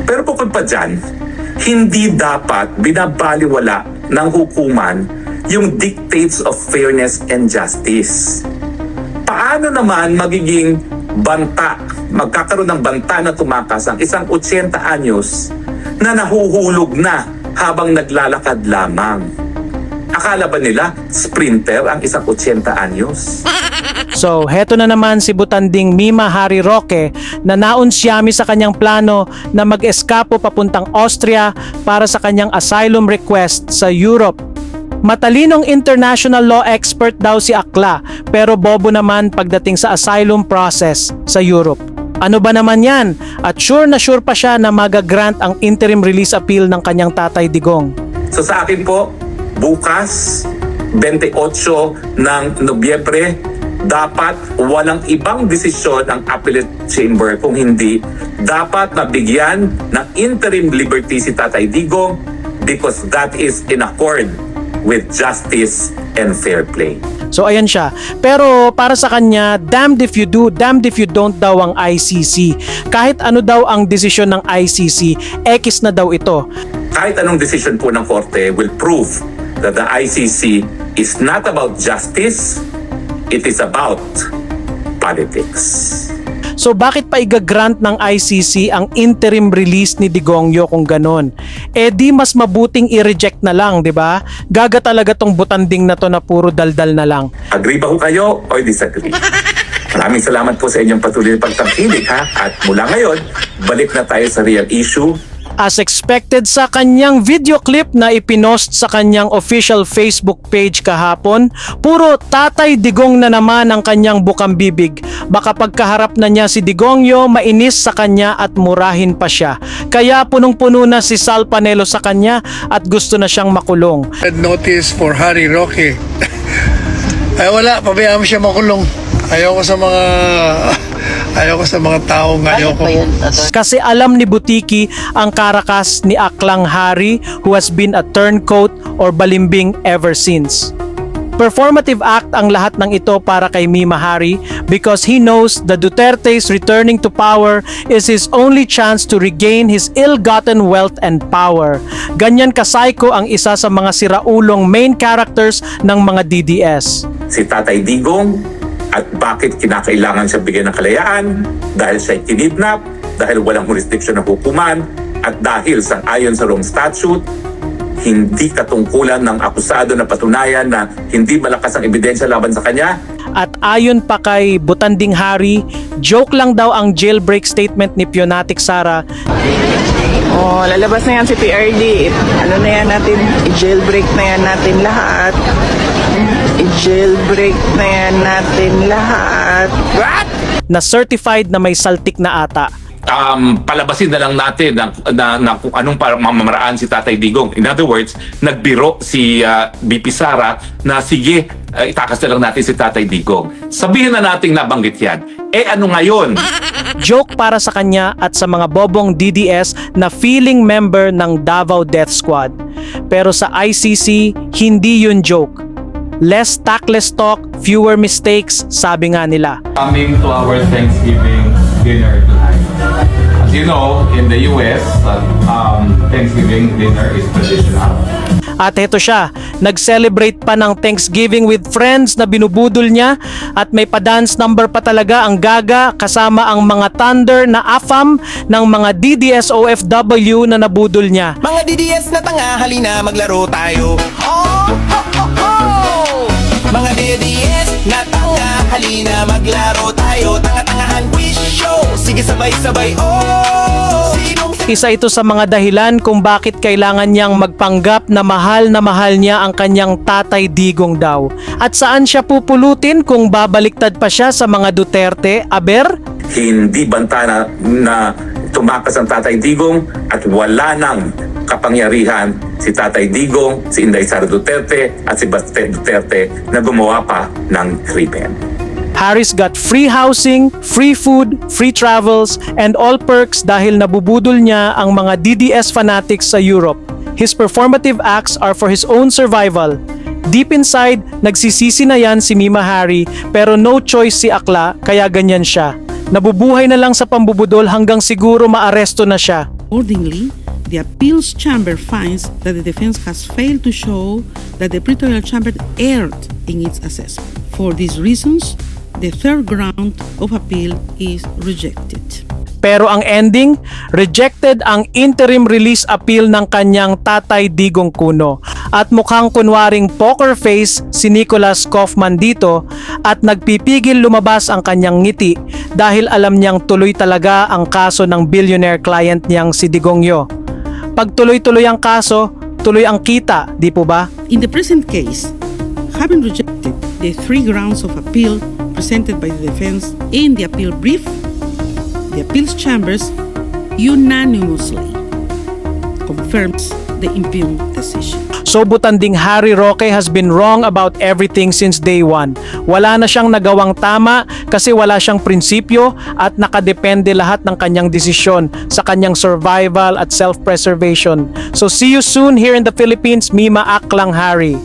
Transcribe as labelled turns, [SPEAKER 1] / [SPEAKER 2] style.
[SPEAKER 1] Pero bukod pa dyan, hindi dapat binabaliwala ng hukuman yung dictates of fairness and justice. Paano naman magiging magkakaroon ng banta na tumakas ang isang 80 anyos na nahuhulog na habang naglalakad lamang? Akala ba nila sprinter ang isang 80 anyos?
[SPEAKER 2] So, heto na naman si Butanding Mima Hari Roque na naunsyami sa kanyang plano na mag-eskapo papuntang Austria para sa kanyang asylum request sa Europe. Matalinong international law expert daw si Akla, pero bobo naman pagdating sa asylum process sa Europe. Ano ba naman yan? At sure na sure pa siya na magagrant ang interim release appeal ng kanyang tatay Digong.
[SPEAKER 1] So sa akin po, bukas, 28 ng Nobyembre, dapat walang ibang desisyon ang appellate chamber kung hindi dapat nabigyan ng interim liberty si Tatay Digong because that is in accord with justice and fair play.
[SPEAKER 2] So ayan siya. Pero para sa kanya, damned if you do, damned if you don't daw ang ICC. Kahit ano daw ang desisyon ng ICC, ekis na daw ito.
[SPEAKER 1] Kahit anong desisyon po ng korte will prove that the ICC is not about justice, it is about politics.
[SPEAKER 2] So bakit pa igagrant ng ICC ang interim release ni Digongyo kung ganon? Eh di mas mabuting i-reject na lang, di ba? Gaga talaga tong butanding na to na puro daldal na lang.
[SPEAKER 1] Agree ba ho kayo o disagree? Maraming salamat po sa inyong patuloy na pagtangkilik ha. At mula ngayon, balik na tayo sa real issue.
[SPEAKER 2] As expected sa kanyang video clip na ipinost sa kanyang official Facebook page kahapon, puro Tatay Digong na naman ang kanyang bukang bibig. Baka pagkaharap na niya si Digongyo, mainis sa kanya at murahin pa siya. Kaya punong-puno na si Sal Panelo sa kanya at gusto na siyang makulong.
[SPEAKER 3] Notice for Hari Roque. Ay wala, pabayaan mo siya makulong. Ayoko sa mga taong ayoko.
[SPEAKER 2] Kasi alam ni Butiki ang karakas ni Aklang Hari who has been a turncoat or balimbing ever since. Performative act ang lahat ng ito para kay Mima Hari because he knows the Duterte's returning to power is his only chance to regain his ill-gotten wealth and power. Ganyan ka-psycho ang isa sa mga siraulong main characters ng mga DDS.
[SPEAKER 1] Si Tatay Digong at bakit kinakailangan siya bigyan ng kalayaan dahil siya kinidnap, dahil walang jurisdiction ng hukuman at dahil ayon sa Rome Statute, hindi katungkulan ng akusado na patunayan na hindi malakas ang ebidensya laban sa kanya.
[SPEAKER 2] At ayon pa kay Butanding Hari, joke lang daw ang jailbreak statement ni Pionatic Sara.
[SPEAKER 4] Oh, lalabas na yan si PRD. Ano na yan natin? I-jailbreak na yan natin lahat. I-jailbreak na yan natin lahat. What?
[SPEAKER 2] Na certified na may saltik na ata.
[SPEAKER 1] Palabasin na lang natin na kung anong mamamaraan si Tatay Digong. In other words, nagbiro si BP Sara na sige, itakas na lang natin si Tatay Digong. Sabihin na nating nabanggit yan. Eh ano ngayon?
[SPEAKER 2] Joke para sa kanya at sa mga bobong DDS na feeling member ng Davao Death Squad. Pero sa ICC, hindi yun joke. Less tactless talk, fewer mistakes, sabi nga nila.
[SPEAKER 5] Coming to our Thanksgiving dinner tonight. As you know, in the US, Thanksgiving dinner is traditional.
[SPEAKER 2] At heto siya, nag-celebrate pa ng Thanksgiving with friends na binubudol niya at may pa-dance number pa talaga ang Gaga kasama ang mga thunder na AFAM ng mga DDS OFW na nabudol niya.
[SPEAKER 6] Mga DDS na tanga, halina maglaro tayo. Oh, ho, ho, ho! Mga DDS na tanga, halina maglaro tayo. Tanga-tangahan quiz show, sige sabay-sabay, oh!
[SPEAKER 2] Isa ito sa mga dahilan kung bakit kailangan niyang magpanggap na mahal niya ang kanyang Tatay Digong daw. At saan siya pupulutin kung babaliktad pa siya sa mga Duterte, aber?
[SPEAKER 1] Hindi banta na tumakas ang Tatay Digong at wala nang kapangyarihan si Tatay Digong, si Inday Sara Duterte at si Baste Duterte na gumawa pa ng krimen.
[SPEAKER 2] Harris got free housing, free food, free travels, and all perks dahil nabubudol niya ang mga DDS fanatics sa Europe. His performative acts are for his own survival. Deep inside, nagsisisi na yan si Mima Hari pero no choice si Akla kaya ganyan siya. Nabubuhay na lang sa pambubudol hanggang siguro maaresto na siya.
[SPEAKER 7] Accordingly, the appeals chamber finds that the defense has failed to show that the pretorial chamber erred in its assessment. For these reasons, the third ground of appeal is rejected.
[SPEAKER 2] Pero ang ending, rejected ang interim release appeal ng kanyang tatay Digong Cuno. At mukhang kunwaring poker face si Nicholas Kaufman dito at nagpipigil lumabas ang kanyang ngiti dahil alam niyang tuloy talaga ang kaso ng billionaire client niyang si Digongyo. Pag tuloy-tuloy ang kaso, tuloy ang kita, di po ba?
[SPEAKER 7] In the present case, having rejected the three grounds of appeal presented by the defense in the appeal brief, the appeals chambers unanimously confirms the impugned decision.
[SPEAKER 2] So Butanding Harry Roque has been wrong about everything since day one. Wala na siyang nagawang tama kasi wala siyang prinsipyo at nakadepende lahat ng kanyang desisyon sa kanyang survival at self-preservation. So see you soon here in the Philippines, Mima Aklang Harry.